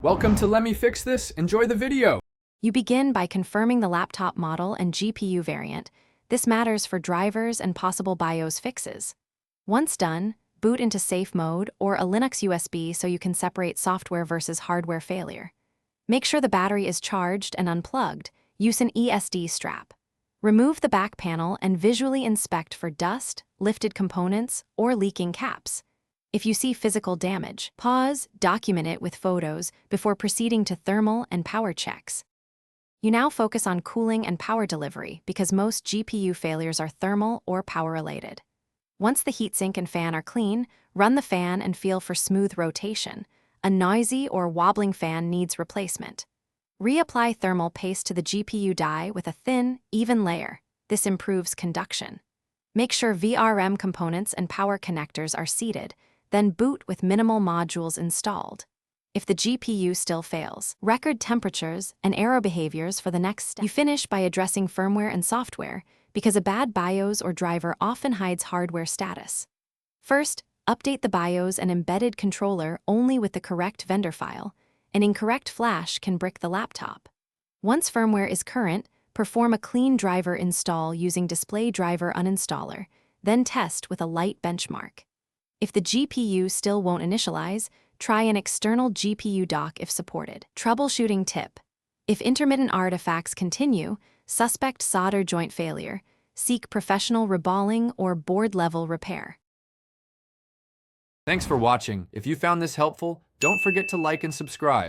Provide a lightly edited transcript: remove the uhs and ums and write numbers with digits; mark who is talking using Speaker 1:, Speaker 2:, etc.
Speaker 1: Welcome to Let Me Fix This. Enjoy the video.
Speaker 2: You begin by confirming the laptop model and GPU variant. This matters for drivers and possible BIOS fixes. Once done, boot into safe mode or a Linux USB so you can separate software versus hardware failure. Make sure the battery is charged and unplugged. Use an ESD strap. Remove the back panel and visually inspect for dust, lifted components, or leaking caps. If you see physical damage, pause, document it with photos before proceeding to thermal and power checks. You now focus on cooling and power delivery because most GPU failures are thermal or power-related. Once the heatsink and fan are clean, run the fan and feel for smooth rotation. A noisy or wobbling fan needs replacement. Reapply thermal paste to the GPU die with a thin, even layer. This improves conduction. Make sure VRM components and power connectors are seated, then boot with minimal modules installed. If the GPU still fails, record temperatures and error behaviors for the next step. You finish by addressing firmware and software, because a bad BIOS or driver often hides hardware status. First, update the BIOS and embedded controller only with the correct vendor file. An incorrect flash can brick the laptop. Once firmware is current, perform a clean driver install using Display Driver Uninstaller, then test with a light benchmark. If the GPU still won't initialize, try an external GPU dock if supported. Troubleshooting tip. If intermittent artifacts continue, suspect solder joint failure, seek professional reballing or board-level repair.
Speaker 1: Thanks for watching. If you found this helpful, don't forget to like and subscribe.